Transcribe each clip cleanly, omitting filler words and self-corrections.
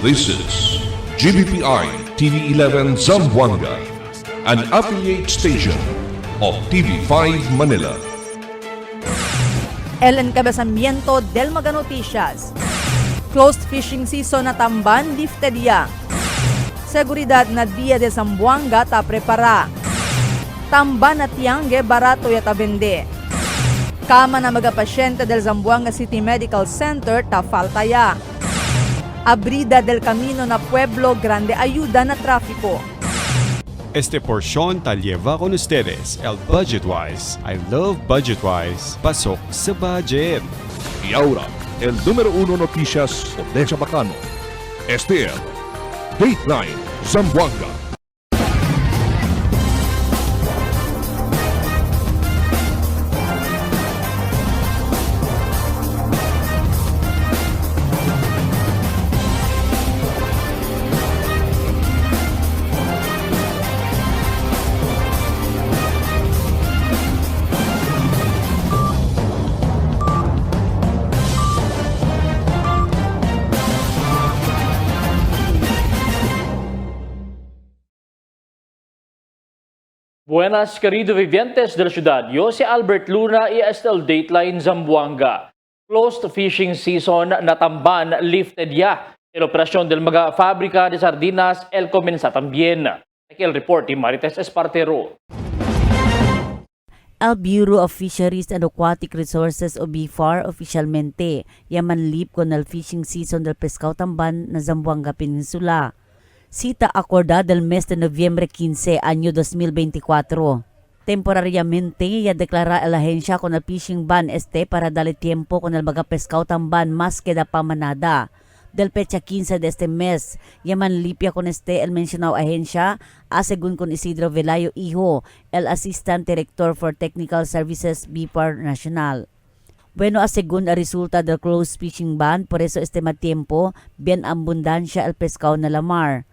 This is GBPI TV11 Zamboanga, an affiliate station of TV5 Manila. El encabezamiento del Mga Noticias. Closed fishing season na Tamban lifted ya. Seguridad na Dia de Zamboanga ta prepara. Tamban na Tiangue barato ya ta vende. Kama na mga pasyente del Zamboanga City Medical Center ta falta ya. Abrida del Camino na Pueblo Grande ayuda na trafiko. Este porción tal lleva con ustedes el Budgetwise. I love Budgetwise. Pasok sa budget. Y ahora, el número 1 noticias Odessa Bacano. Este es Dateline Zamboanga. Buenas, querido vivientes de la ciudad. Yo si Albert Luna y este el Dateline Zamboanga. Closed fishing season na Tamban lifted ya. El operación del mga fábrica de sardinas el comienza también. Aquí el report de Marites Espartero. El Bureau of Fisheries and Aquatic Resources o BFAR oficialmente yamanlip con el fishing season del Pescado Tamban na Zamboanga Peninsula. Cita acordada del mes de noviembre 15, año 2024. Temporariamente, ya declara la agencia con el fishing ban para darle tiempo con el mga pescado tamban más que da pamanada. Del fecha 15 de este mes, yaman lipia con el mencionado agencia, según con Isidro Velayo Hijo, el Assistant Director for Technical Services BFAR National. Bueno, según el resulta del closed fishing ban, por eso tiempo, bien abundancia el pescado na lamar.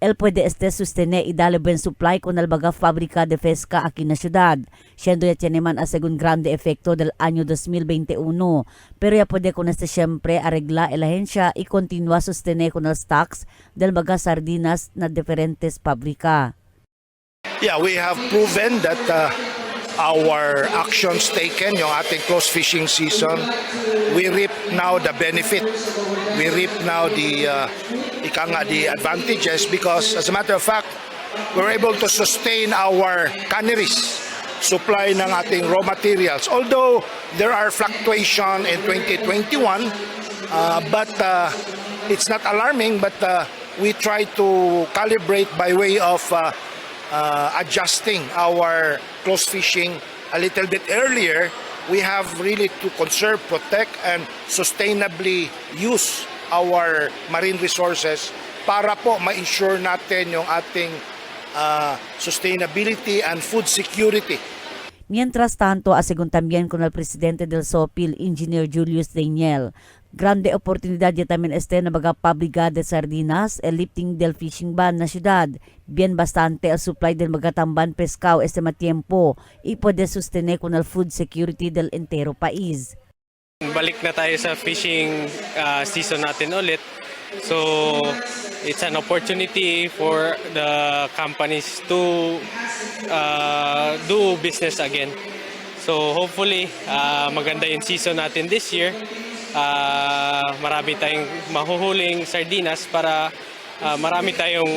El puede sostener y darle buen supply con el baga fábrica de pesca aquí na ciudad, siendo ya tiene man según grande efecto del año 2021, pero ya puede con siempre arregla el agencia y continúa sostener con el stocks del baga sardinas na diferentes fábrica. Yeah, we have proven that our actions taken, yung ating close fishing season, we reap now the benefit. We reap now the advantages because, as a matter of fact, we're able to sustain our canneries, supply ng ating raw materials. Although there are fluctuation in 2021, but it's not alarming, but we try to calibrate by way of adjusting our close fishing a little bit earlier. We have really to conserve, protect, and sustainably use our marine resources para po ma-ensure natin yung ating sustainability and food security. Mientras tanto, según también con el presidente del SOPIL, Engineer Julius Daniel, grande oportunidad ya también na mga pabriga de sardinas, el lifting del fishing ban na ciudad. Bien bastante el supply del mga tamban pescao matiempo y puede sostener con el food security del entero país. Balik na tayo sa fishing season natin ulit. So, it's an opportunity for the companies to do business again. So, hopefully, maganda yung season natin this year. Marami tayong mahuhuling sardinas para marami tayong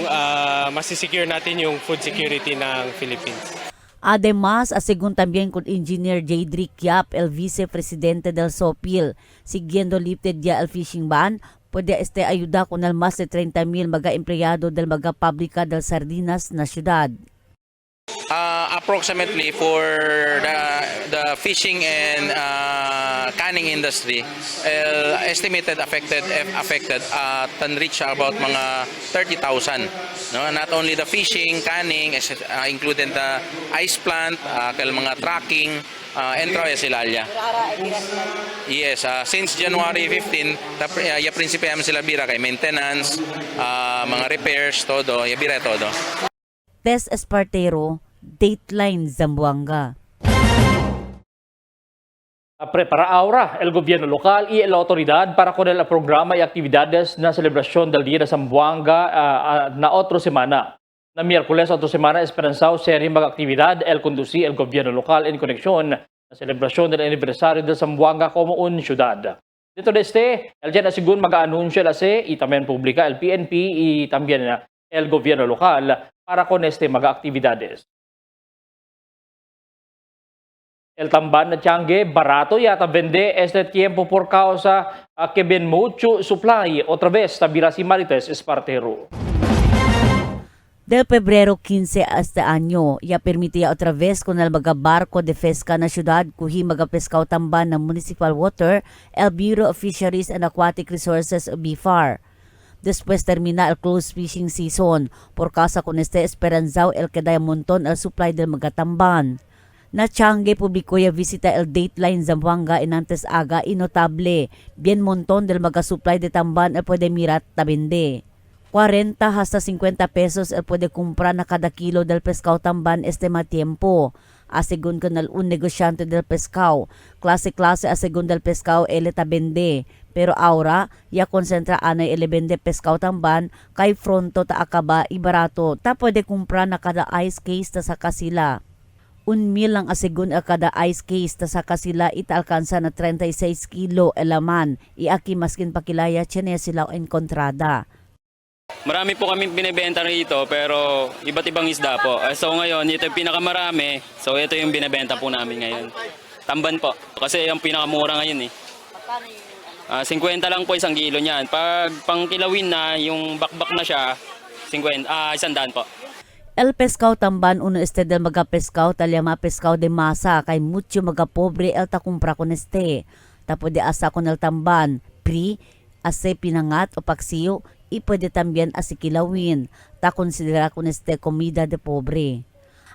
masisecure natin yung food security ng Philippines. Además, según también con Engineer Jadrick Yap, el vicepresidente del SOPIL, siguiendo lifted ya el fishing ban, puede ayuda con el más de 30,000 mga empleyado del mga pabrika del sardinas na ciudad. Approximately for the fishing and canning industry, estimated affected can reach about mga 30,000. No, not only the fishing, canning, including the ice plant, mga tracking, and Silalia. Yes, since January 15, ya prinsipe namin sila bira kay maintenance, mga repairs, todo, ya bira todo. Tess Espartero, Dateline Zamboanga. Prepara ahora el gobierno local y la autoridad para con el programa y actividades na celebración del Día de Zamboanga na otra semana. Na miércoles otra semana esperanzado serie mag-actividad el conducir el gobierno local en conexión na celebración del aniversario de Zamboanga como un ciudad. Dito desde, el día na sigun mag-anunsyo la se y también publica el PNP y también el gobierno local para con mag-actividades. El tamban na Tiangue barato yata vende este tiempo por causa que ven mucho supply. Otra vez, tabira si Marites Espartero. Del Pebrero 15 a este año, ya permitía otra vez con el mga barco de pesca na syudad kuhi magapescaw tamban ng Municipal Water, el Bureau of Fisheries and Aquatic Resources o BFAR. Después termina el close fishing season, por causa con este esperanzao el que daya montón el supply del mga tamban. Na Tiangue publicó ya visita el Dateline Zamboanga en antes aga y notable, bien montón del mga supply de tamban el puede mirat tabinde. 40 hasta 50 pesos el puede comprar na kada kilo del pescado tamban este matiempo. Asegun con el un negosyante del pescado, klase-klase asegun del pescado ele tabende. Pero ahora, ya konsentra anay ele bende pescado tamban, kay fronto ta akaba ibarato, ta puede comprar na kada ice case ta sa kasila. 1,000 lang asegun el kada ice case ta sa kasila itaalkansa na 36 kilo elaman, iaki maskin pakilaya tiyan sila enkontrada. Marami po kami binibenta rito pero iba't ibang isda po. So ngayon, ito yung pinakamarami. So ito yung binibenta po namin ngayon. Tamban po. Kasi yung pinakamura ngayon eh. 50 lang po isang kilo niyan. Pag pangkilawin na, yung bakbak na siya, 100 po. El pescado tamban uno este del mga pescado talyama pescado de masa kay mucho mga pobre el takumpra con este. Tapo de asa con el tamban, pri, ase pinangat o paksiyo, y pwede también asikilawin, ta konsidera con este comida de pobre.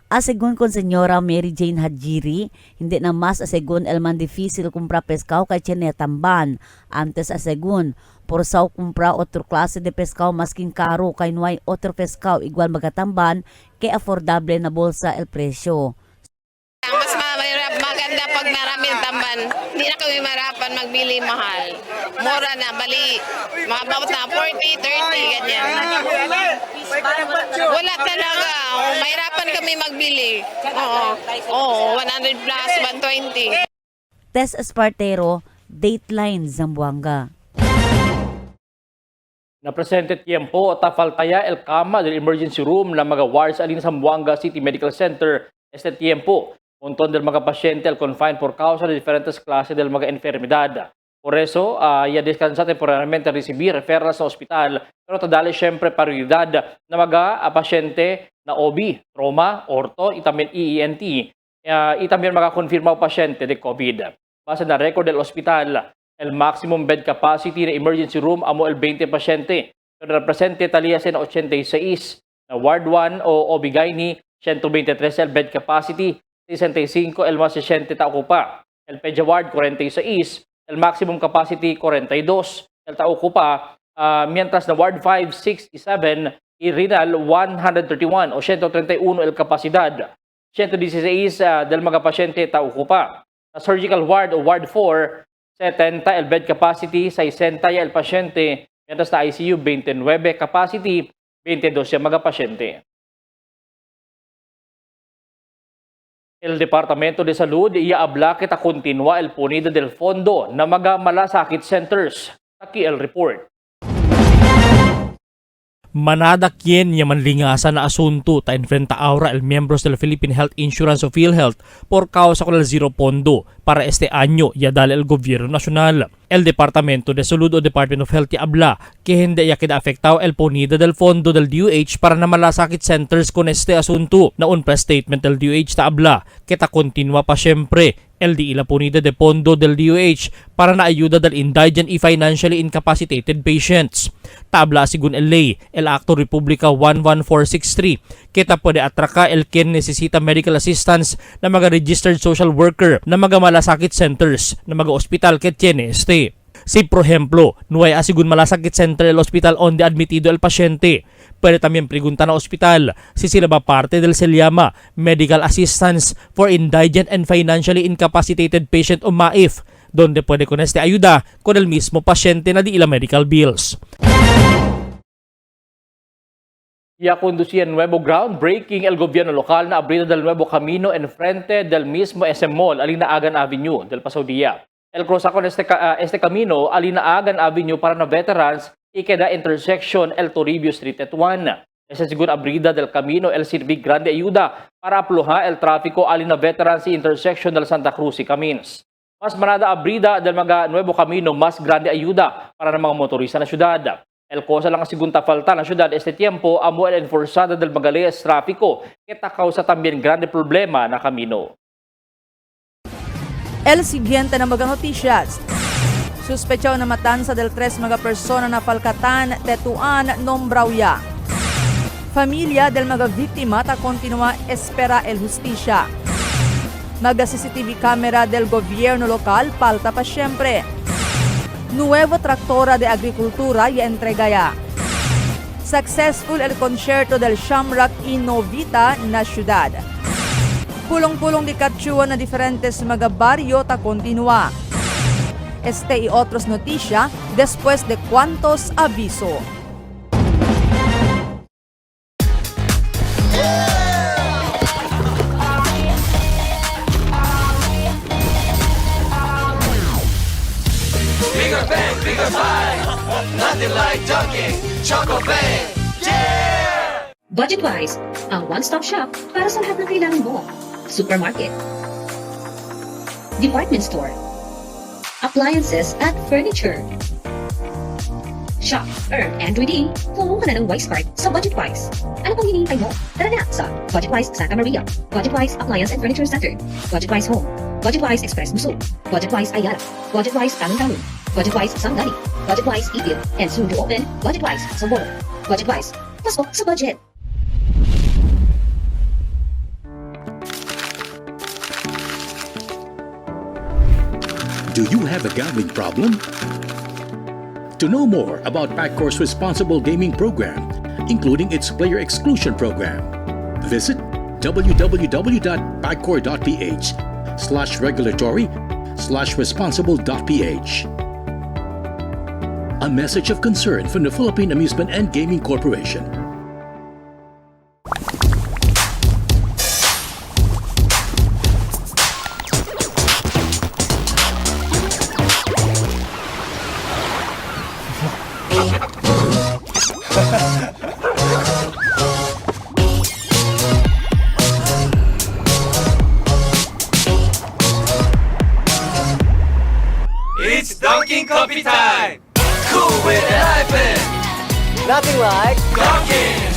Asegun con senyora Mary Jane Hadjiri, hindi na mas asegun el man difícil kumpra pescado kay tiene tamban. Antes asegun, por sao kumpra otro klase de pescado masking karo kay nuay otro pescado igual magatamban kay affordable na bolsa el presyo. Mas maganda pag maraming tamban. Hindi na kami marapan magbili mahal. Mura na, bali. Mababot na 40, 30, ganyan. Wala talaga. Mahirapan kami magbili. Oo, 100 plus, 120. Tess Espartero, Dateline Zamboanga. Na presente tiempo ta faltaya el cama del emergency room na mga wards alin sa Zamboanga City Medical Center este tiempo. Montón del mga pasyente al confined por causa de diferentes clases del mga enfermedad. Por eso, ya descansa temporalmente recibir referrals sa ospital, pero tadali siyempre prioridad na mga pasyente na OB, trauma, orto, y también ENT, y también mga confirmado pasyente de COVID. Base na record del ospital, el maximum bed capacity na emergency room amo el 20 pasyente, pero represente taliase na 86, na Ward 1 o OB-GYN, 123 el bed capacity, 65 el más 60 ta ocupa. El Pedia Ward 46, el maximum capacity 42 el ta ocupa, mientras na Ward 5, 6 y 7 y Renal 131 o 131 el kapasidad. 116 del mga pasyente ta ocupa. Sa Surgical Ward o Ward 4, 70 el bed capacity, 60 el pasyente, mientras na ICU 29 capacity, 22 yung mga pasyente. El Departamento de Salud iaabla kita continua el ponido del fondo na mga malasakit centers. Aquí el report. Manada quien manlingasa na asunto ta enfrenta ahora el miembros del Philippine Health Insurance o PhilHealth por causa con el zero pondo para este año ya dale el gobierno nacional. El Departamento de Salud o Department of Health habla que hindi ya queda afectado el ponido del fondo del DOH para na malasakit centers con este asunto. Na un press statement del DOH ta habla que ta continua pa syempre el di la punida de pondo del DOH para na ayuda del indigent y financially incapacitated patients. Tabla sigun el ley, el Acto Republica 11463, kita pwede atraka el quien necesita medical assistance na mga registered social worker na mga malasakit centers na mga ospital ket tiene este. Si por ejemplo, no hay asigun malasakit Central Hospital onde admitido el pasyente. Pero también pregunta na ospital si sila ba parte del SELIAMA, Medical Assistance for Indigent and Financially Incapacitated Patient o MAIF, donde puede con este ayuda con el mismo pasyente na di ila medical bills. Ya conducía nuevo groundbreaking el gobierno local na abrida del nuevo camino en frente del mismo SM Mall, Alinaagan Avenue, del Paseo Día. El cruza con este camino, Alinaagan Avenue para na veterans y queda intersection El Toribio Street at 1. Esa según abrida del camino, el sirvi grande ayuda para apluha el tráfico alina veterans y intersection del Santa Cruz y Camins. Mas manada abrida del mga nuevo camino, mas grande ayuda para ng mga motorista na syudad. El cosa lang segunda falta na syudad este tiempo amo el enforzada del mga leyes tráfico que causa también grande problema na camino. El siguiente na mga noticias. Suspechaw na matanza del 3 mga persona na palkatan tetuan Nombrauya. Familia del mga biktima ta continua espera el justisya. Mga CCTV camera del gobierno lokal palta pa siyempre. Nuevo tractora de agricultura y entregaya. Successful el concierto del Shamrock Innovita na syudad. Pulong-pulong di Quechua na diferentes mga baryo ta continua. Este y otros noticia después de cuantos aviso. Bigger bang, bigger buy. Nothing like Dunkin' Choco Bang. Yeah! Budgetwise, ang one-stop shop para sa lahat ng kailangan mo. Supermarket, department store, appliances at furniture. Shop, earn, and redeem kung ka na ng Wise Card sa Budgetwise. Ano pang hinihintay mo? Tara na sa Budgetwise Santa Maria, Budgetwise Appliance and Furniture Center, Budgetwise Home, Budgetwise Express Musu, Budgetwise Ayala, Budgetwise Talon-Talon, Budgetwise Sangani, Budgetwise Ipil, and soon to open Budgetwise Samboro. Budgetwise, pasok sa budget. Do you have a gambling problem? To know more about Paccor's responsible gaming program, including its player exclusion program, visit www.pacor.ph/regulatory/responsible.ph. A message of concern from the Philippine Amusement and Gaming Corporation. It's Dunkin' Coffee time! Cool with a hyphen! Nothing like Dunkin'!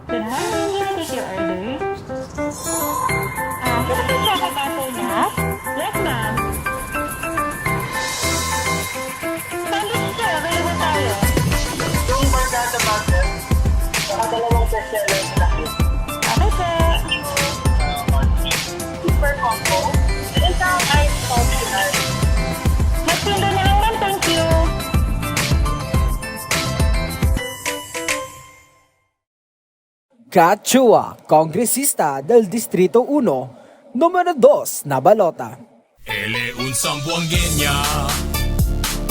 Good morning, can I take your order? Can I take chocolate butter nut? Yes, ma'am. Sandwich sir, available tayo. yung Margata Butter, saka dalawang bestseller sa laki. Okay, sir. Super combo, isang ice coffee ice. Mas pinda na lang, ma'am. Thank you. Quechua, Kongresista del Distrito 1, Número 2 na balota. Él es un zamboangueña,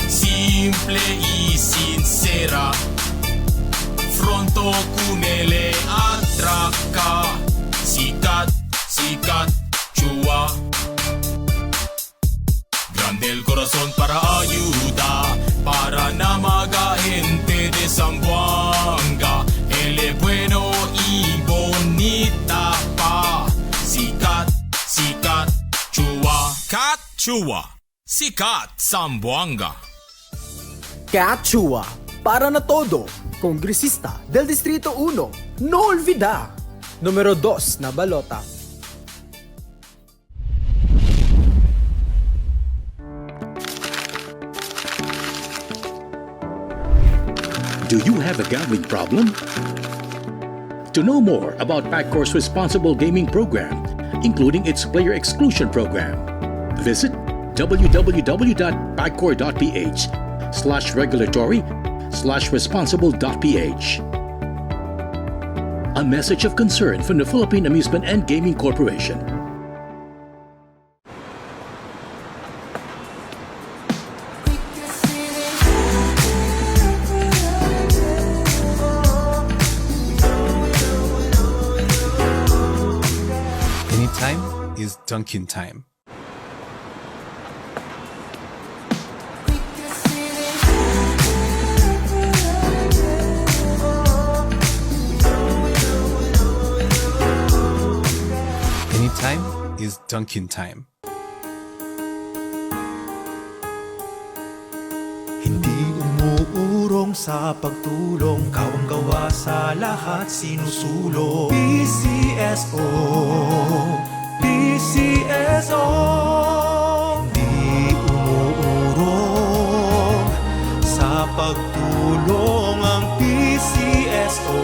simple y sincera. Fronto con él atraca, sikat, sikat, chua. Grande el corazón para ayuda, para na mga gente de Zamboanga. Él es bueno y bonita pa. Sikat, sikat, chua. Kat, chua. Sikat, Zamboanga. Quechua, para na todo, Kongresista del Distrito 1, no olvida, Número 2 na balota. Do you have a gambling problem? To know more about Paccor's responsible gaming program, including its player exclusion program, visit www.pagcor.ph/regulatory/responsible.ph. A message of concern from the Philippine Amusement and Gaming Corporation. Anytime is Dunkin' time. Anytime is Dunkin' time. Hindi umuurong sa pagtulong, kawang gawa sa lahat sinusulong. PCSO, PCSO. Hindi umuurong sa pagtulong ang PCSO.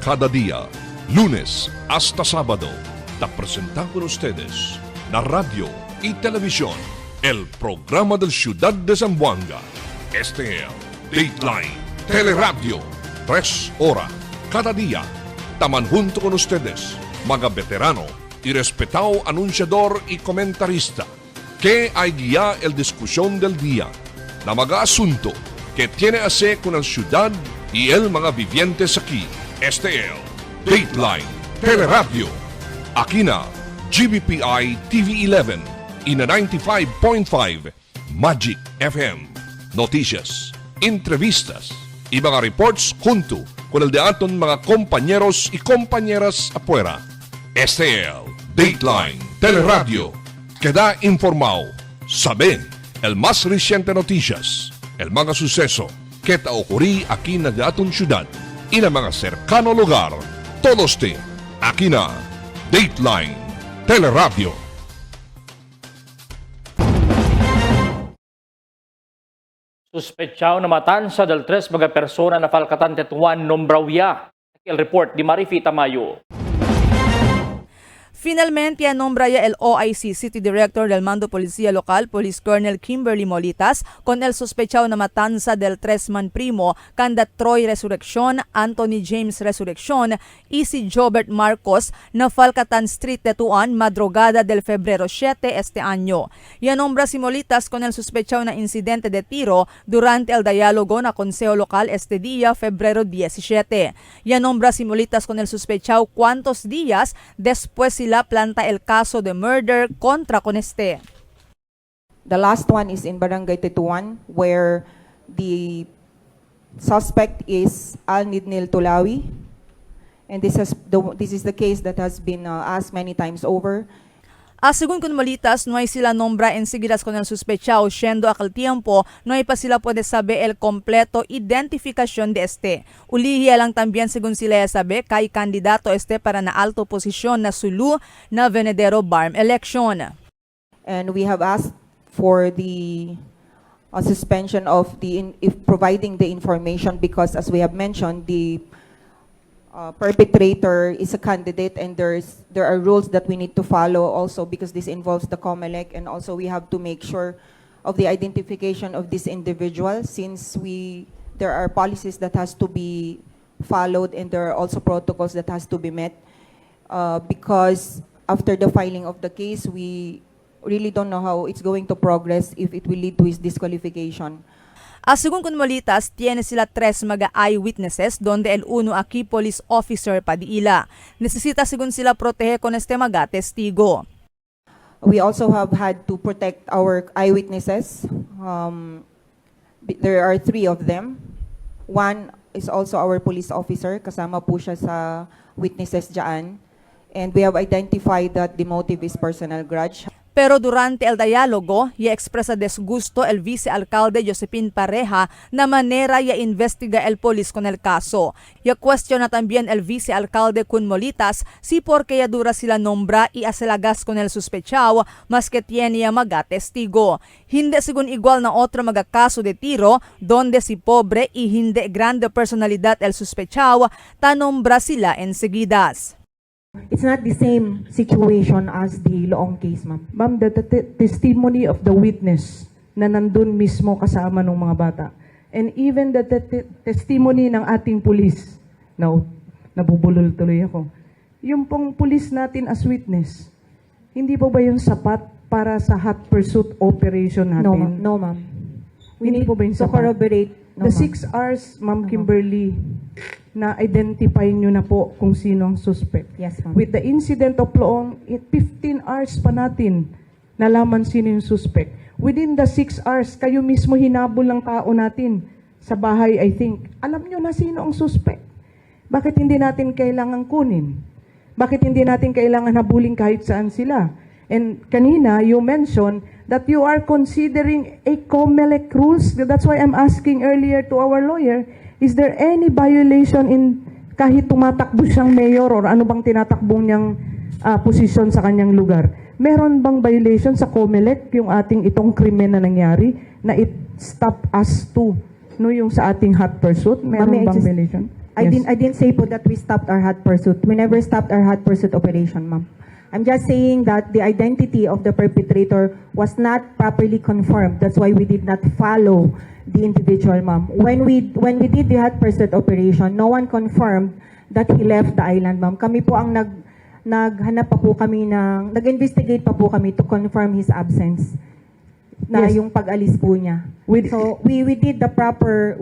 Cada día, lunes hasta sábado, te presentamos con ustedes la radio y televisión, el programa del Ciudad de Zamboanga. Este es Dateline Teleradio, 3 horas cada día. Taman junto con ustedes, mga veterano y respetado anunciador y comentarista, que hay guía el discusión del día, na mga asunto que tiene a hacer con la ciudad y el mga vivientes aquí. Este es Dateline Teleradio. Aquí na GBPI TV11 y na 95.5 Magic FM. Noticias, entrevistas y mga reports junto con el de aton mga compañeros y compañeras afuera. Este es Dateline Teleradio. Queda informado, sabe el más reciente noticias, el mga suceso que te ocurrí aquí na de aton ciudad y na mga cercano lugar. Todos te aquí na Dateline Teleradio. Suspechao na matansa del 3 mga persona na falkatan tetuan nombrawya. El report di Marifi Tamayo. Finalmente, anombra ya el OIC City Director del Mando Policía Local, Police Colonel Kimberly Molitas, con el sospechado na matanza del Tresman Primo, Kanda Troy Resurrection, Anthony James Resurrection, y si Jobert Marcos, na Falcatan Street Tetuan, madrugada del Febrero 7 este año. Y anombra si Molitas con el sospechado na incidente de tiro durante el diálogo na Consejo Local este día, Febrero 17. Y anombra si Molitas con el sospechado cuántos días después sila planta el caso de murder contra con este. The last one is in Barangay Tetuan, where the suspect is Al-Nidnil Tulawi. And this is the case that has been asked many times over. Según con Molitas, no hay sila nombra enseguida con el sospechado, siendo aquel tiempo no hay pa sila puede saber el completo identificación de este. Ulihiya lang también según sila sabe kay kandidato este para na alto posisyon na sulu na Venedero Barm election. And we have asked for the suspension of providing the information because, as we have mentioned, the perpetrator is a candidate, and there are rules that we need to follow also because this involves the COMELEC, and also we have to make sure of the identification of this individual since there are policies that has to be followed and there are also protocols that has to be met because after the filing of the case we really don't know how it's going to progress if it will lead to his disqualification. Según con Molitas, tiene sila 3 mga eyewitnesses donde el uno aquí police officer Padilla. Necesita según sila proteger con este mga testigo. We also have had to protect our eyewitnesses. There are 3 of them. One is also our police officer, kasama po siya sa witnesses dyan. And we have identified that the motive is personal grudge. Pero durante el diálogo, ya expresa desgusto el vicealcalde Josephine Pareja na manera ya investiga el polis con el caso. Ya cuestiona también el vicealcalde Kun Molitas si por qué ya dura sila nombra y aselagas con el sospechado mas que tiene ya maga testigo. Hindi sigun igual na otro maga kaso de tiro donde si pobre y hindi grande personalidad el sospechado tanombra sila enseguidas. It's not the same situation as the Loong case, ma'am. Ma'am, the testimony of the witness na nandun mismo kasama ng mga bata. And even the testimony ng ating pulis. Now, nabubulol tuloy ako. Yung pong pulis natin as witness, hindi po ba yung sapat para sa hot pursuit operation natin? No, ma'am. We Hindi need po ba yung to sapat? corroborate. No, The ma'am. 6 hours, Ma'am Kimberly, na-identify nyo na po kung sino ang suspect. Yes, ma'am. With the incident of Loong, 15 hours pa natin nalaman sino yung suspect. Within the 6 hours, kayo mismo hinabol ng tao natin sa bahay, I think. Alam nyo na sino ang suspect. Bakit hindi natin kailangan kunin? Bakit hindi natin kailangan habulin kahit saan sila? And kanina, you mentioned that you are considering a COMELEC rules. That's why I'm asking earlier to our lawyer, is there any violation in kahit tumatakbo siyang mayor or ano bang tinatakbong niyang posisyon sa kanyang lugar? Meron bang violation sa COMELEC yung ating itong krimen na nangyari na it stop us to yung sa ating hot pursuit? Meron Ma'am, bang violation? I Yes. didn't say po that we stopped our hot pursuit. We never stopped our hot pursuit operation, ma'am. I'm just saying that the identity of the perpetrator was not properly confirmed. That's why we did not follow the individual, ma'am. When we did the hot pursuit operation, no one confirmed that he left the island, ma'am. Kami po ang naghanap pa po kami nag-investigate pa po kami to confirm his absence. Na Yes. yung pag-alis po niya. So we did the proper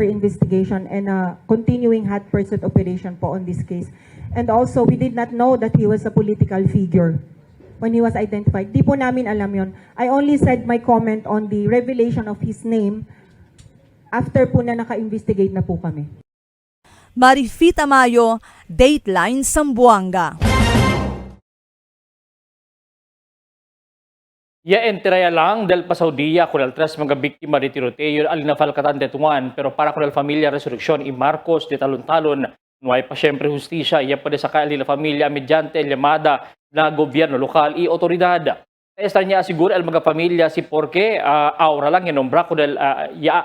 investigation and continuing hot pursuit operation po on this case. And also we did not know that he was a political figure when he was identified. Di po namin alam yon. I only said my comment on the revelation of his name after po na naka-investigate na po kami. Marifita Mayo, Dateline Zamboanga. Ya enteraya lang del pasaudia con el tres mga biktima de tiroteo al nafalkatan de Tuan pero para con el familia resurrección y Marcos de talon-talon no hay pa siyempre justisya ya pa de sakali la familia mediante llamada na gobyerno lokal y otoridad. Esta niya asigura el mga familia si porque aura lang inombra con el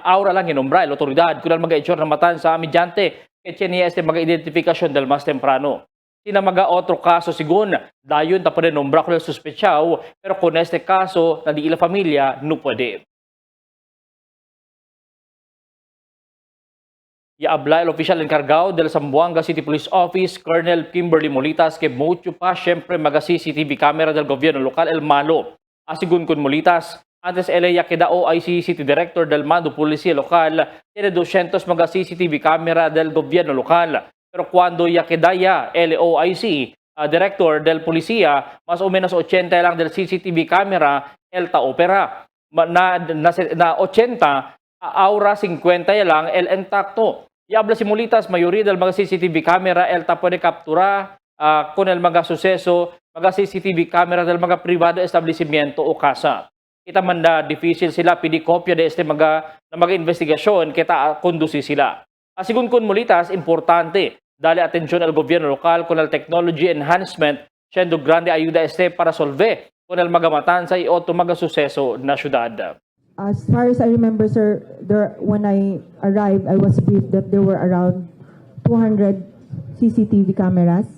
aura lang inombra el otoridad con el mga itsura na matan sa mediante que niya este mga identifikasyon del mas temprano. Sinamaga otro kaso sigun, dayon ta pa rin nombra ko ng suspetsyaw, pero kung este kaso na di ila familia, no pwede. Iaabla el oficial encargado del Zamboanga City Police Office, Colonel Kimberly Molitas, que mucho pa siyempre maga CCTV camera del gobierno lokal El Malo. Asigun kun Molitas, antes ya queda OIC City Director del Mando Policía Local, tiene 200 maga CCTV camera del gobierno lokal. Pero cuando ya quedaya LOIC, Director del Policía, más o menos 80 lang del CCTV camera, el opera. Na 80, aura 50 lang, el intacto. Yabla si Molitas, mayoría del mga CCTV camera, el puede captura con el mga suceso, mga CCTV camera del mga privado establishmento o casa. Kita man na difícil sila pidi kopya de este mga investigasyon, kita kondusi sila. Asigun kun Molitas, importante, dale atensyon al gobierno lokal con el technology enhancement, siendo grande ayuda este para solve con el magamatan sa ioto mga suceso na syudad. As far as I remember, sir, when I arrived, I was briefed that there were around 200 CCTV cameras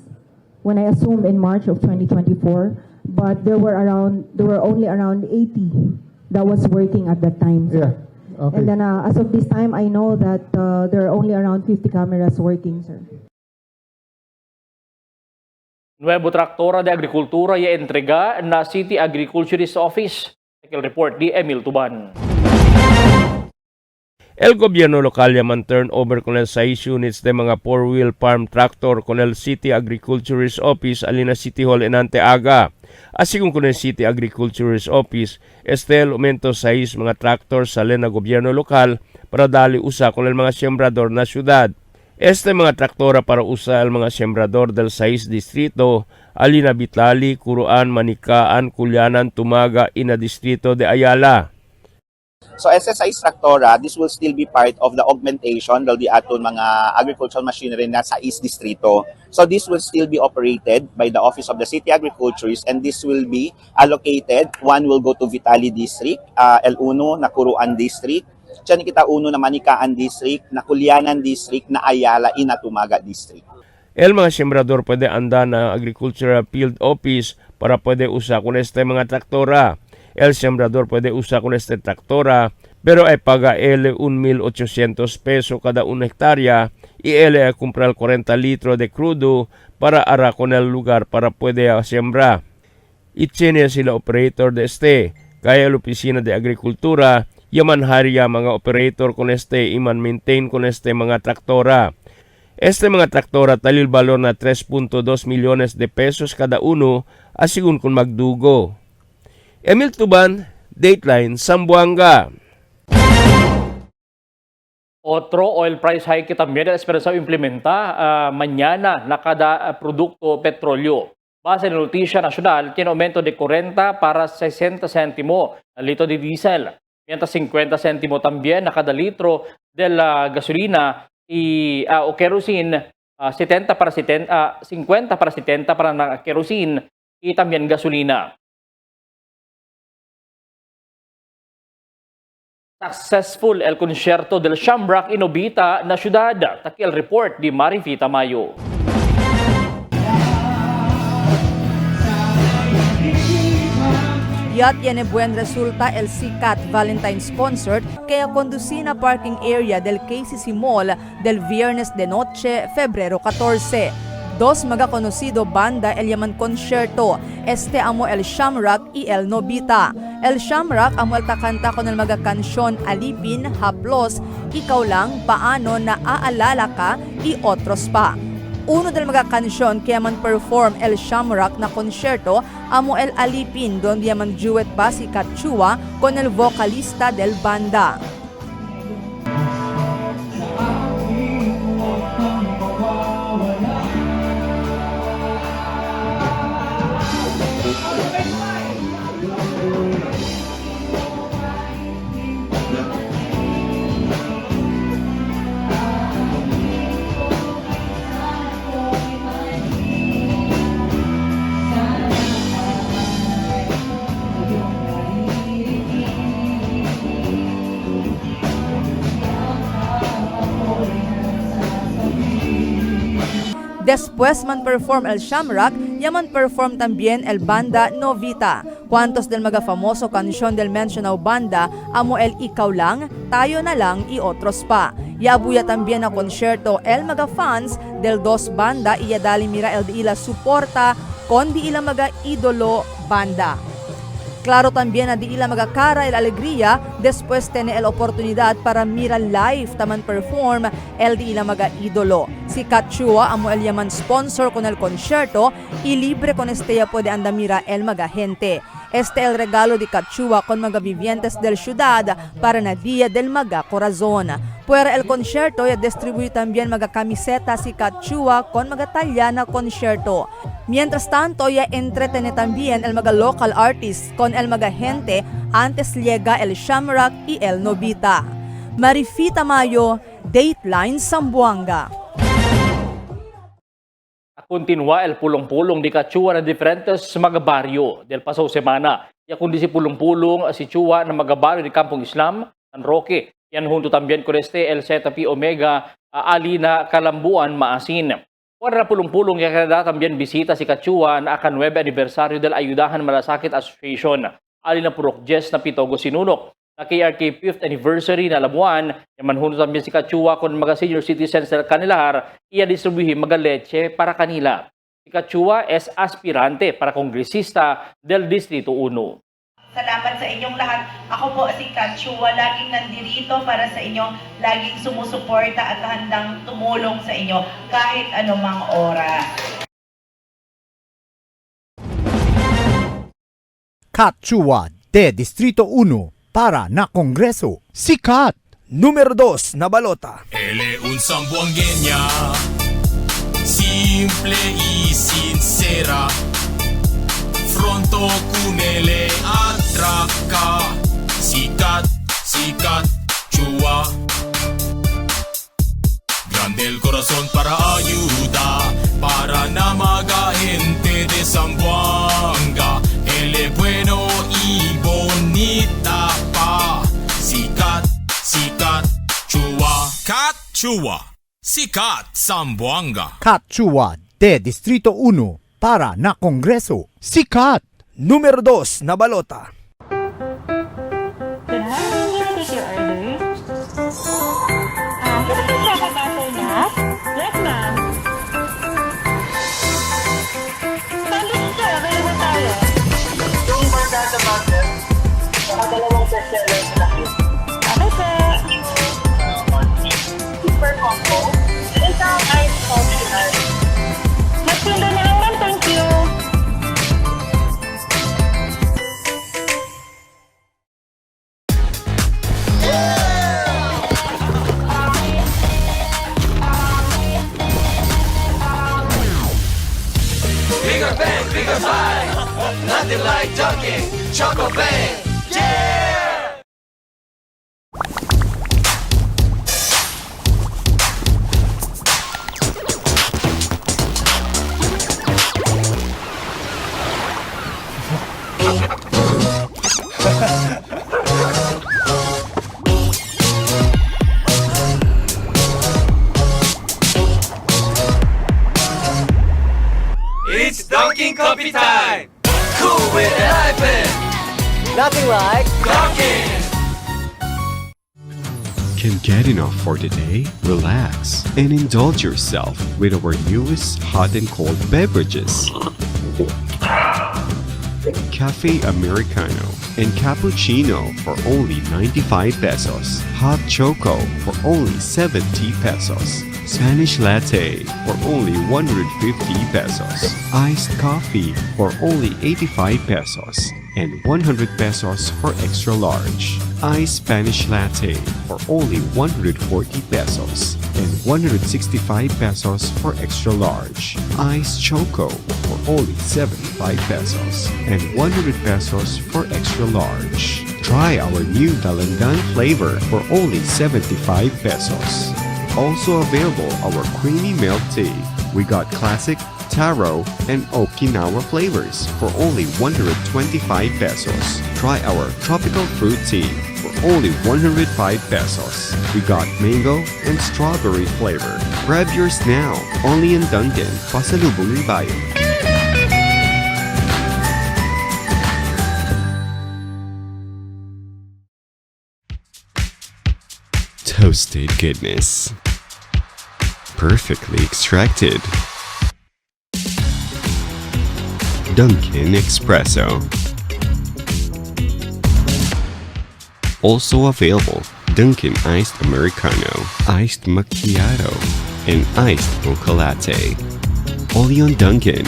when I assumed in March of 2024, but there were only around 80 that was working at that time. Sir. Yeah. Okay. And then as of this time, I know that there are only around 50 cameras working, sir. Nuevo Traktora de Agrikultura ya entrega na City Agriculturist Office. Tekil report di Emil Tuban. El gobierno lokal yaman turn over con el 6 units de mga 4-wheel farm tractor con el City Agriculturist Office alina City Hall en Anteaga. Asigun con el City Agriculturist Office, este el aumento 6 mga tractor sa alina gobierno lokal para dali usa con el mga sembrador na syudad. Este mga traktora para usar mga sembrador del 6 distrito, alina Bitali, Curuan, Manicaan, Culyanan, Tumaga, ina distrito de Ayala. So SSI Tractora, this will still be part of the augmentation del di aton mga agricultural machinery na sa East Distrito. So this will still be operated by the Office of the City Agriculturist, and this will be allocated. One will go to Vitali District, L1 na Curuan District, Tiyan kita uno na Manicaan District, na Culyanan District, na Ayala, ina Tumaga District. El mga sembrador pwede anda na Agricultural Field Office para pwede usa kun este mga traktora. El sembrador pwede usa con este traktora, pero ay paga ele 1,800 peso kada 1 hektarya y ele ay comprar 40 litro de crudo para ara con el lugar para pwede sembra. Itsinya sila operator de este, kaya el opisina de agrikultura, yaman harya mga operator con este iman maintain con este mga traktora. Este mga traktora talil balor na 3.2 milyones de pesos kada uno, asigun kung magdugo. Emil Tuban, Dateline, Zamboanga. Otro oil price hike también es esperanza implementa mañana na cada produkto petrolyo. Base na notisya nasyonal, tiene aumento de 40 para 60 centimo al litro de diesel. Mientras 50 centimo también na cada litro de la gasolina o kerosene, 50 para 70 para na kerosene y también gasolina. Successful el concierto del Shamrock in Obita na syudad. Takil report di Marifita Mayo. Ya tiene buen resulta el Sikat Valentine's Concert kaya conducina parking area del KCC Mall del Viernes de Noche, Febrero 14. Dos magakonocido banda el yaman concierto, este amo el Shamrock y el Nobita. El Shamrock amo el kakanta con el magakansyon Alipin, Haplos, Ikaw Lang, Paano na Aalala Ka, y otros pa. Uno del magakansyon kaya man perform el Shamrock na concierto amo el Alipin, donde yaman duet pa si Katchua con el vocalista del banda. Después man perform el Shamrock, yaman perform también el banda Novita. Cuantos del mga famoso kansyon del mencionado banda, amo el Ikaw Lang, Tayo na Lang, y otros pa. Yabuya también na concierto el mga fans del dos banda y dali mira el di ila suporta con di ila mga idolo banda. Claro también na di ila magakara el alegría después tiene el oportunidad para mira live taman perform el di ila mga idolo. Si Katchua amo el yaman sponsor con el concierto y libre con este ya puede anda mira el mga gente. Este el regalo de Katchua con mga vivientes del ciudad para na Dia del Mga Corazon. Pero el concierto ya distribuye también mga camiseta si Katchua con mga talya na concierto. Mientras tanto, ya entretiene también el mga local artists con el mga gente antes llega el Shamrock y el Nobita. Marifita Mayo, Dateline, Zamboanga. Continua el pulong-pulong di Katchua na diferentes mga baryo del pasaw semana. Ya kundi si pulong-pulong si Chua na mga baryo di Kampong Islam, San Roque. Yan junto también con este el Zeta Pi Omega, Alina, Kalambuan, Maasin. Para pulong-pulong ya kada también bisita si Katchua na aka 9 anibersaryo del Ayudahan Malasakit Association. Alina Purok Jess na Pitogo Sinunok. Na KRK 5th anniversary na Labuan, yaman hunod también si Katchua con mga senior citizens del kanilar, iya distribuhi mga leche para kanila. Si Katchua es aspirante para kongresista del Distrito 1. Salamat sa inyong lahat. Ako po si Katchua, laging nandirito para sa inyo, laging sumusuporta at handang tumulong sa inyo kahit anumang oras. Katchua de Distrito 1 para na Kongreso. Sikat Numero 2 na balota. Él es un zamboangueña, simple y sincera. Fronto con él atraca, sikat, sikat, chua. Grande el corazón para ayuda, para na mga gente de Zamboanga. Él es bueno y bonita pa, sikat, sikat, chua. Kat chua, sikat, Zamboanga. Katchua de Distrito 1 para na Kongreso. Sikat! Numero 2 na balota. Can I take your order? Can I check about the nap? Yes, ma'am. Sandwich sir, available tayo. Yung Barkada Butter, saka dalawang bestseller na laki. Okay, sir. Super combo, isang ice coffee ice. Mas pinda na lang, ma'am. Thank you. Bigger bang, bigger buy, nothing like Dunkin' Choco Bang. Yeah! It's Dunkin' Coffee time! Cool with a hyphen! Nothing like Dunkin'! Can get enough for the day? Relax and indulge yourself with our newest hot and cold beverages. Cafe Americano and Cappuccino for only 95 pesos. Hot Choco for only 70 pesos. Spanish Latte for only 150 pesos. Iced Coffee for only 85 pesos. And 100 pesos for extra large. Iced Spanish Latte for only 140 pesos. And 165 pesos for extra large. Iced Choco for only 75 pesos. And 100 pesos for extra large. Try our new Dalandan flavor for only 75 pesos. Also available our creamy milk tea. We got classic, taro, and Okinawa flavors for only 125 pesos. Try our tropical fruit tea for only 105 pesos. We got mango and strawberry flavor. Grab yours now, only in Dunkin', Pasalubong ng Bayan. Toasted goodness. Perfectly extracted. Dunkin' Espresso. Also available, Dunkin' Iced Americano, Iced Macchiato, and Iced Mocha Latte. Only on Dunkin'.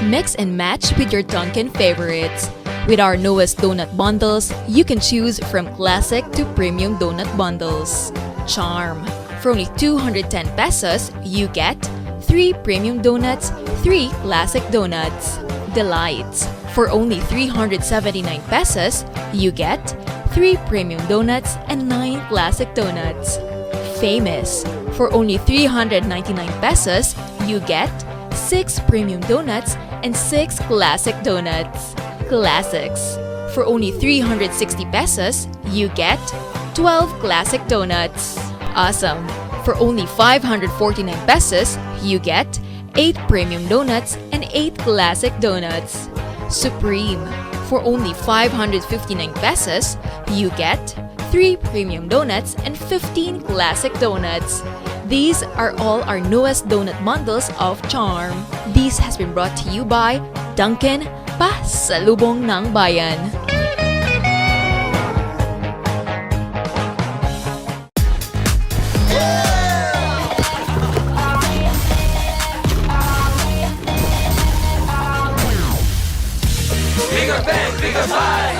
Mix and match with your Dunkin' favorites. With our newest donut bundles, you can choose from classic to premium donut bundles. Charm. For only 210 pesos, you get 3 premium donuts, 3 classic donuts. Delights. For only 379 pesos, you get 3 premium donuts and 9 classic donuts. Famous. For only 399 pesos, you get 6 premium donuts and 6 classic donuts. Classics. For only 360 pesos, you get 12 classic donuts. Awesome. For only 549 pesos, you get 8 premium donuts and 8 classic donuts. Supreme. For only 559 pesos, you get 3 premium donuts and 15 classic donuts. These are all our newest donut bundles of Charm. This has been brought to you by Dunkin', Pasalubong ng Bayan. Bigger bang, bigger buy,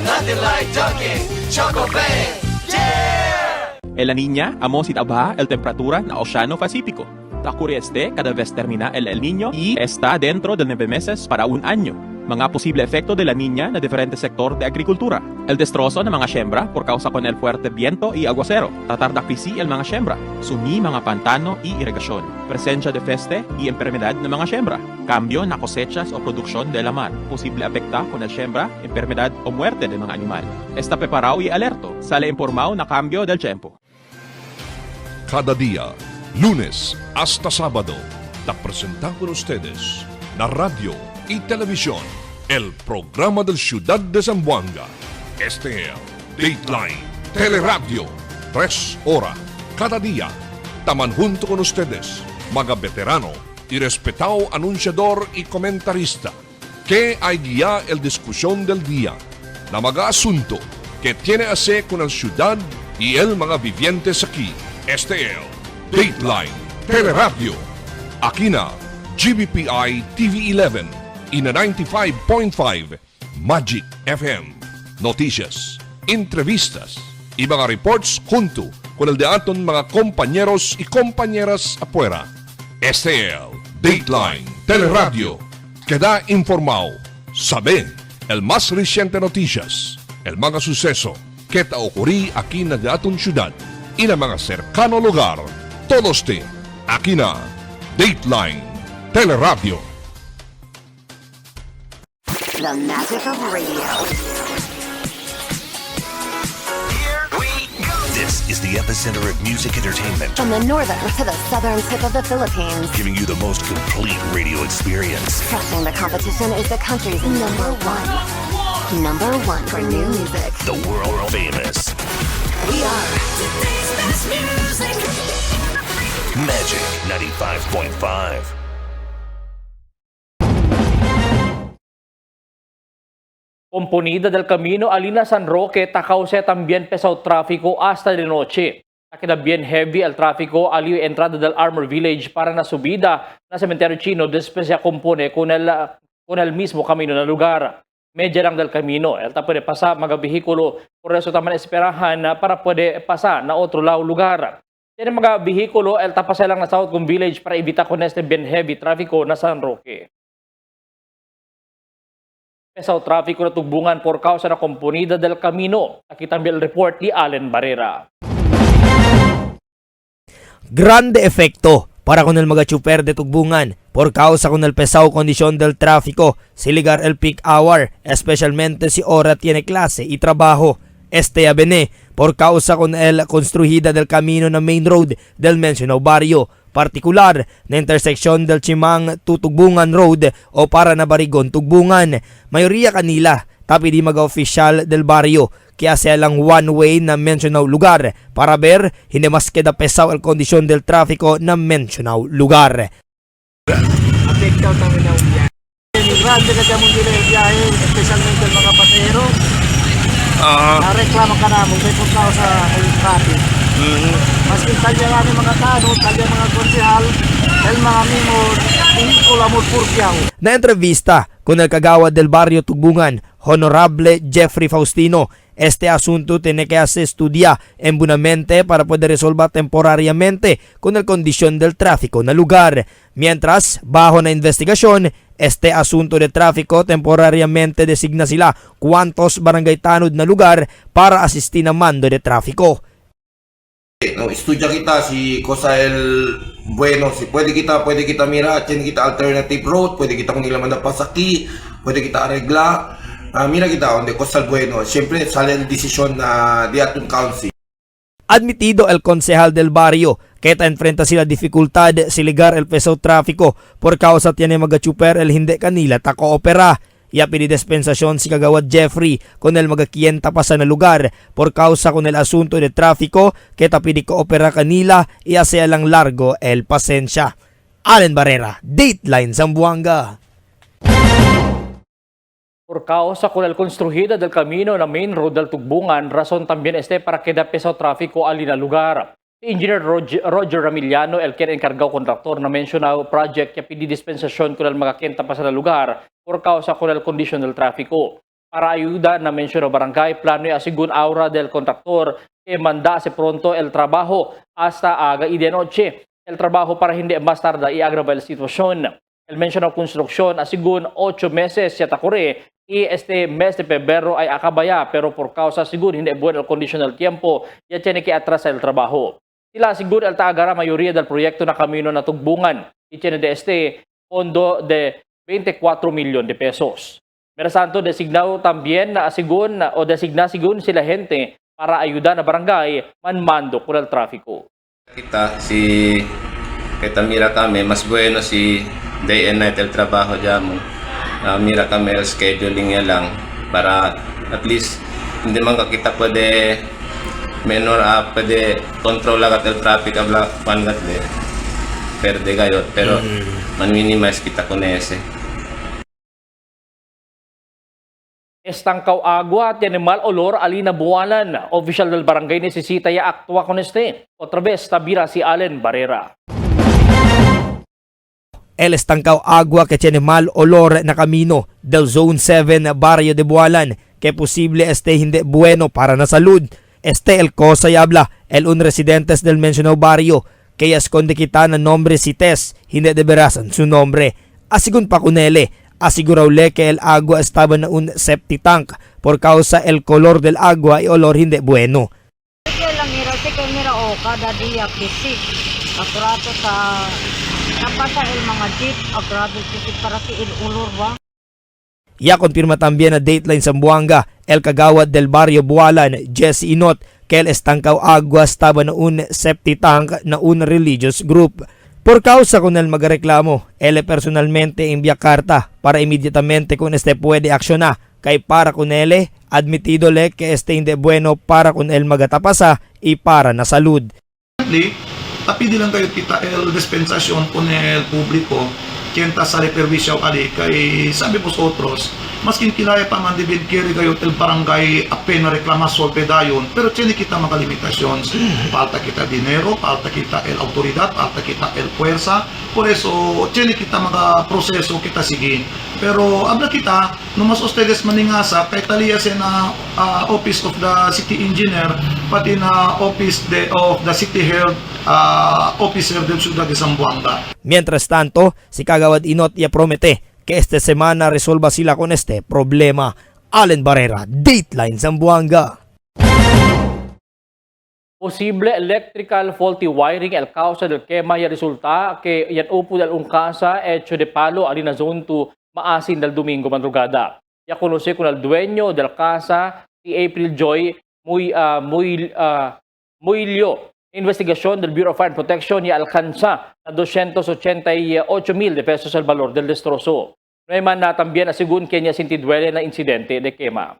nothing like Dunkin' Choco Bang. Yeah! En La Niña, amo si tabaja el temperatura na Oceano Pacífico. Ocurre cada vez termina el Niño y está dentro de 9 meses para un año. Mga posible efecto de La Niña na diferente sector de agrikultura. El destrozo ng mga siembra por causa con el fuerte viento y aguacero. Tratar da krisi el mga siembra. Sumi mga pantano y irrigasyon. Presencia de peste y enfermedad ng mga siembra. Cambio na cosechas o produksyon de la mar. Posible afecta con el siembra, enfermedad o muerte de mga animal. Está preparado y alerto. Sale informado na cambio del tiempo. Cada día, lunes hasta sábado, te presentamos con ustedes la radio y televisión, el programa del Ciudad de Zamboanga. Este es Dateline Teleradio, 3 horas cada día. Taman junto con ustedes, mga veterano y respetado anunciador y comentarista, que hay guía el discusión del día, na mga asunto que tiene a hacer con la ciudad y el mga vivientes aquí. Este es Dateline Teleradio. Aquí na GBPI TV11 y na 95.5 Magic FM. Noticias, entrevistas y mga reports junto con el de aton mga compañeros y compañeras afuera. Este es Dateline Teleradio. Queda informado. Sabe el más reciente noticias, el mga suceso que ta ocurrí aquí na de aton ciudad y na mga cercano lugar. Todos te aquí na Dateline Teleradio. The magic of radio. Here we go. This is the epicenter of music entertainment. From the northern to the southern tip of the Philippines. Giving you the most complete radio experience. Crushing the competition is the country's number one. Number one for new music. The world famous. We are today's best music. Magic 95.5. Componida del Camino Alina San Roque causa también pesado tráfico hasta de noche. Queda bien heavy el tráfico al entrada del Armor Village para na subida na cementerio chino después se compone con el mismo camino na lugar. Medya lang del camino, el ta pwede pasa mga bihikulo, por eso taman esperahan para pwede pasa na otro lugar. Yan mga bihikulo, el ta pasa lang na South Gum Village para evita con este bien heavy tráfico na San Roque. Pesado tráfico na tugbungan por causa na Componida del Camino. Nakita ang report ni Allen Barrera. Grande efecto para con el mga chuper de tugbungan por causa con el pesado condición del tráfico, si ligar el peak hour, especialmente si hora tiene clase y trabajo. Este abene por causa con el construida del camino na main road del mencionado barrio, partikular na interseksyon del Chimang to Tugbungan Road o para na Barigon Tugbungan. Mayoriya kanila tapi di mag-official del barrio kaya siya lang one way na mencionado lugar para ver hindi mas queda pesaw el kondisyon del trafiko na mencionado lugar. Afectaw kami na biyahe. Emigrante ka dyan mong el biyahe, especialmente el mga patero. Nareklamo ka na mo, may punta sa traffic. Maski talya namin mga tanong, talya mga konsehal, el mga mimo, pinikula mo purpiyaw. Na entrevista con el kagawad del barrio Tugbungan, Honorable Jeffrey Faustino, este asunto tiene que se estudia en bunamente para poder resolver temporariamente con el condición del tráfico na lugar. Mientras, bajo na investigación, este asunto de tráfico temporariamente designa sila cuantos barangay tanod na lugar para asistir na mando de tráfico. No, estudia kita si cosa el bueno, si puede kita mira, tiene kita alternative road, puede kita kung ilan man na pasaki, puede kita arregla. Mira kita donde cosa el bueno, siempre sale el decisión de atun council. Admitido el concejal del barrio que enfrenta sila dificultad si ligar el peso tráfico por causa tiene magachuper el hindi kanila ta koopera. Ya pinidispensación si kagawad Jeffrey con el magakienta pa sa na lugar por causa con el asunto de tráfico que tapidi koopera kanila y asea lang largo el pasensya. Allen Barrera, Dateline Zamboanga. Por causa con el construida del camino na main road del Tugbungan, razón también para queda pesado tráfico alina lugar. Engineer Roger Ramiliano, el quien encargado contractor na mencionado project que pidi dispensasyon con el mga kenta pa sa lugar por causa con el condition del tráfico. para ayuda na mencionado barangay, plano y asigun aura del contractor que manda se pronto el trabajo hasta aga y de noche. El trabajo para hindi más tarda y agrava la situación. El mencionado construcción asigun 8 meses ya takure y este mes de Pebrero ay akabaya pero por causa asigun hindi bueno el condition del tiempo ya tiene que atrasar el trabajo. Sila asigun el taagara mayoría del proyecto na kamino na tugbungan y tiene de este fondo de 24 millones de pesos. Merasanto designado también na asigun o designa sigun sila gente para ayuda na barangay manmando con el tráfico. Kita mira kami mas bueno si day and night el trabajo dyan. Mira kami el scheduling niya lang para at least hindi man kita pwede menor pwede control lagat el traffic abla pangat de perde gayot pero man-minimize kita con ese. Estangkaw agua, tiene mal olor, alina buwalan. Official del barangay necesita ya actúa con este. Otra vez, tabira si Allen Barrera. El estancao agua que tiene mal olor na camino del Zone 7 Barrio de Bualan que posible este hindi bueno para na salud. Este el cosa y habla el un residentes del mencionado barrio que ya esconde kita na nombre si Tess hindi deberasan su nombre. Asigun pa kunele, asiguraule que el agua estaba na un septic tank por causa el color del agua y olor hindi bueno. Kada dia kisik atrato sa napasa el mga jeep agrado kisik para si el ulor ba. Ya confirma también a Dateline Zamboanga, el kagawad del barrio Bualan, Jesse Inot, que el estancao agua estaba na un septic tank na un religious group. Por causa con el magreklamo, él personalmente envía carta para inmediatamente con este puede accionar, kay para con él admitidole que este hindi bueno para con el magatapasa y para na salud. Tapi di lang kayo kita el dispensasyon con el público quien sa repervisyaw ali kay sabi po sa otros maskin kilaya pa man dibin kiri kayo el barangay apena reklamasyon pedayon pero tiene kita mga limitasyon falta kita dinero, falta kita el autoridad, falta kita el fuerza por eso tiene kita mga proseso kita sigin pero habla kita numas ustedes maningasa kay taliya na office of the city engineer pati na office of the city health officer del ciudad de Zamboanga. Mientras tanto, si Kagawad Inot ya promete que esta semana resuelva sila con este problema. Allen Barrera, Dateline Zamboanga. Posible electrical faulty wiring el causa del quema y resulta que yan upo del un casa hecho de palo alina zone 2 maasin del domingo madrugada. Ya conoce con el dueño del casa si April Joy Muilio. Investigación del Bureau of Fire Protection ya alcanza a 288,000 de pesos el valor del destrozo. No hay man na también asigun que niya sintiduele na insidente de quema.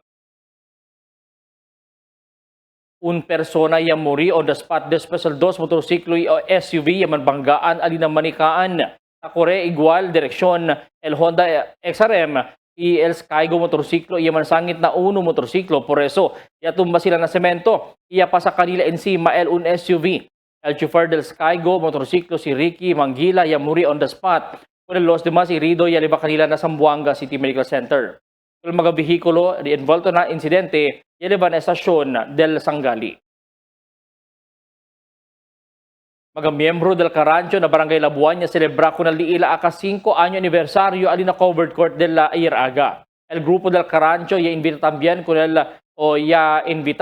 Un persona yang muri on the spot después el dos motorsiklo y SUV yang manbanggaan alina manikaan. Takore igual direksyon el Honda XRM y el Skygo motorsiklo y mansangit na uno motorsiklo por eso ya tumba sila na semento iya pa sa kanila encima el un SUV el chofer del Skygo motorsiklo si Ricky Manggila ya muri on the spot por los demás herido ya liba kanila na Zamboanga City Medical Center el mga bihikulo di involved na insidente ya liba na estasyon del Sangali. Mga miyembro del Carancho na Barangay Labuan ya celebra con el diila aka 5 año aniversario alina covered court de la Iraga. El grupo del Carancho ya invita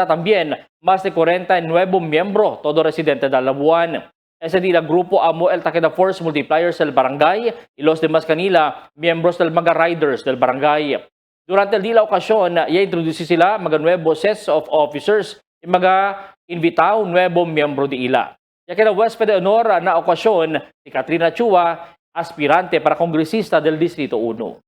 también más de 49 miembros, todo residente de Labuan. Ese día el grupo amo el Takeda Force Multipliers del barangay y los demás kanila, miembros del mga riders del barangay. Durante el día la okasyon, ya introduce sila mga nuevo sets of officers y mga invitao nuevo miembro de ila. Ya que la huésped de honor na okasyon si Katrina Chua, aspirante para kongresista del Distrito 1.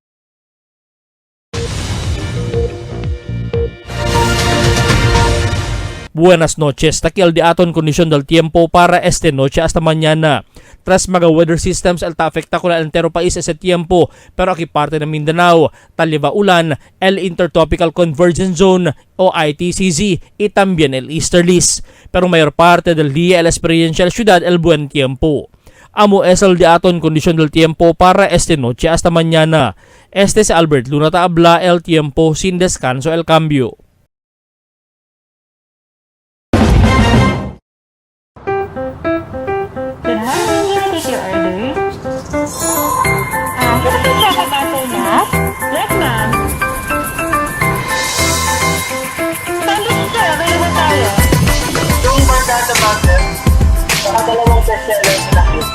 Buenas noches, takial di aton kondisyon del tiempo para esta noche hasta mañana. Tras mga weather systems, el ta-afecta ko na entero país ese tiempo, pero aquí parte ng Mindanao, taliba ulan, el Intertropical Convergence Zone o ITCZ y también el Easterlies. Pero mayor parte del día el experiencial ciudad el buen tiempo. amo es el diaton condición del tiempo para esta noche hasta mañana. Este es Albert Luna Taabla, el tiempo sin descanso, el cambio. Can I take your order? Gusto niya kapatid na? Yes, ma'am. Sandwich siya, available tayo. Yung Barkada Butter, saka dalawang bestseller na cute.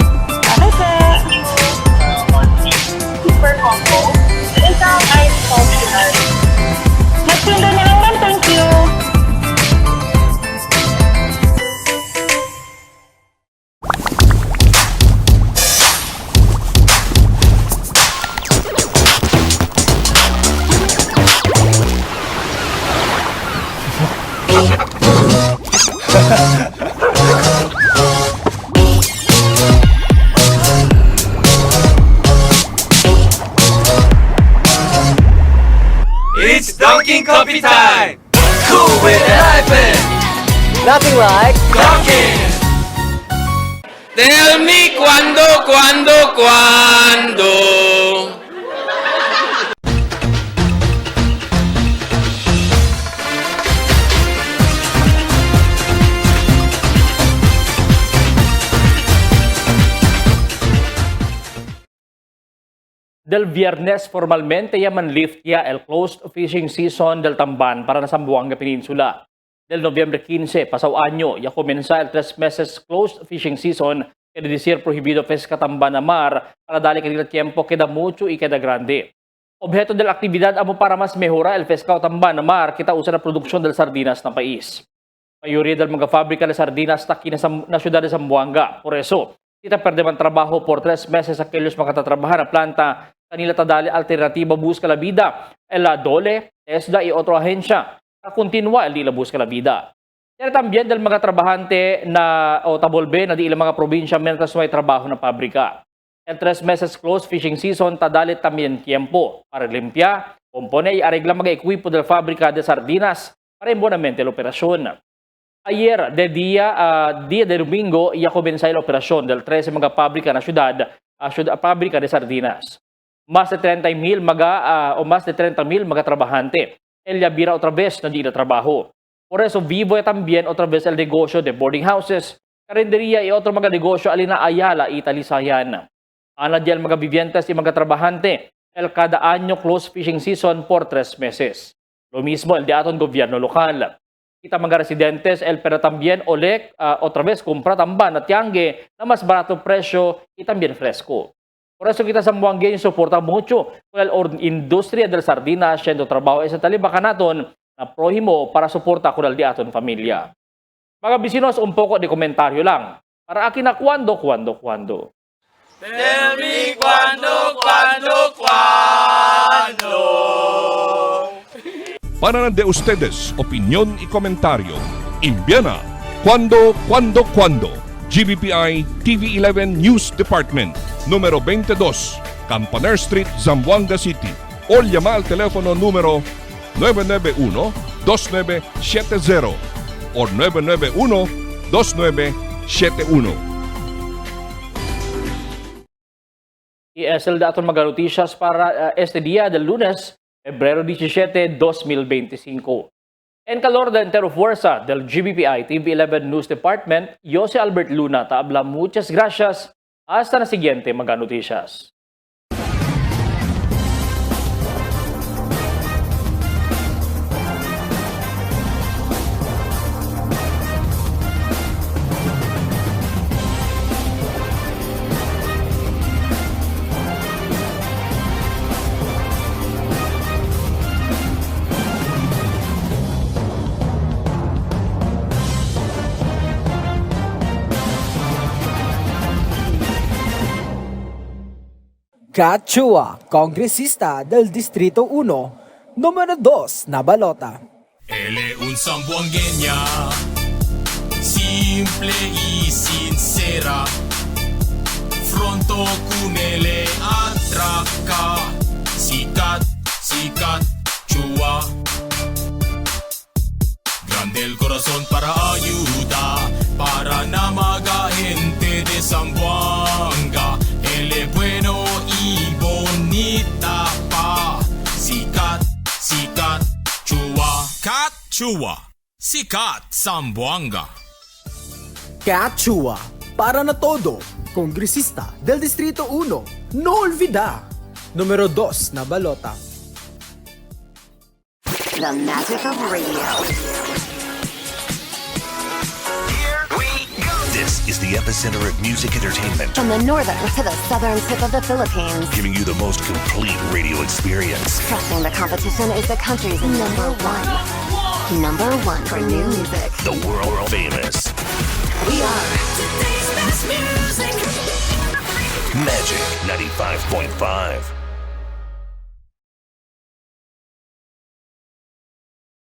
Okay po. Super combo. Isang ice optional. Nagsundo na lang, ma'am. Thank you. It's Dunkin' Coffee time! Cool with a hyphen! Nothing like Dunkin'! Tell me cuándo. Del viernes formalmente ya manlift ya el closed fishing season del Tamban para na Zamboanga Peninsula. Del Noviembre 15 pasado año ya comienza el 3 meses closed fishing season que de decir prohibido pesca Tamban na mar para dali kanila tiempo queda mucho y queda grande. Objeto de la actividad amo para mas mejora el pescado Tamban na mar kita usa na produksyon del sardinas ng país. Mayoría del mga fabrika de sardinas taki na syudad de Zamboanga. Por eso, kita perde man trabajo por 3 meses aquellos makatatrabajar na planta kanila tadali alternativa busca la vida, el Dole, TESDA y otra agencia na continua el Dila busca la vida. Pero también del mga trabajante na o tabolbe na di ilang mga probinsya mientras may trabajo na pabrika. El 3 meses closed fishing season tadali también tiempo para limpia, compone y arregla mga equipo del fábrica de sardinas para embonamente la operación. Ayer, día de domingo, ya comenzó la operación del 13 mga pabrika na pabrika de sardinas. Más de 30,000 mga trabajante. El ya vira otra vez na di na trabajo. Por eso vivo también otra vez el negosyo de boarding houses, karinderia y otro mga negosyo alina Ayala y Talisayan. Ana diyan mga vivientes y mga trabajante, el cada año close fishing season por 3 meses. Lo mismo el de aton gobierno lokal. Kita mga residentes, el pero también otra vez compra tamban at tiangge na mas barato presyo y también fresco. Por eso kita Zamboangueños soporta mucho con la industria del sardinas siendo trabajo sa talibakan naton na prohimo para soporta con el di aton familia. Mga bisinos, un poco de komentaryo lang. Para akin na cuando. Tell me cuándo. Para de ustedes, opinión y comentario. Envíana cuando. GBPI TV11 News Department, número 22, Campaner Street, Zamboanga City. O llama al teléfono número 991-2970 o 991-2971. Y es el dato mga noticias para este día del lunes, Febrero 17, 2025. En calor de entero fuerza del GBPI TV11 News Department, yo si Albert Luna Taabla, muchas gracias. Hasta la siguiente mga noticias. Kat Chua, congresista del Distrito 1, número 2 na balota. Él es un zamboangueña, simple y sincera. Fronto con él atraca, sikat, Chua. Grande el corazón para ayuda, para na mga gente de Zamboanga. Chua, sikat sa Zamboanga. Kat Chua, para na todo, kongresista del Distrito 1, no olvida. Numero 2 na balota. The magic of radio. This is the epicenter of music entertainment, From the northern to the southern tip of the Philippines. giving you the most complete radio experience. Trusting the competition is the country's number one. Number one for new music. The world famous We are Today's best music. Magic 95.5.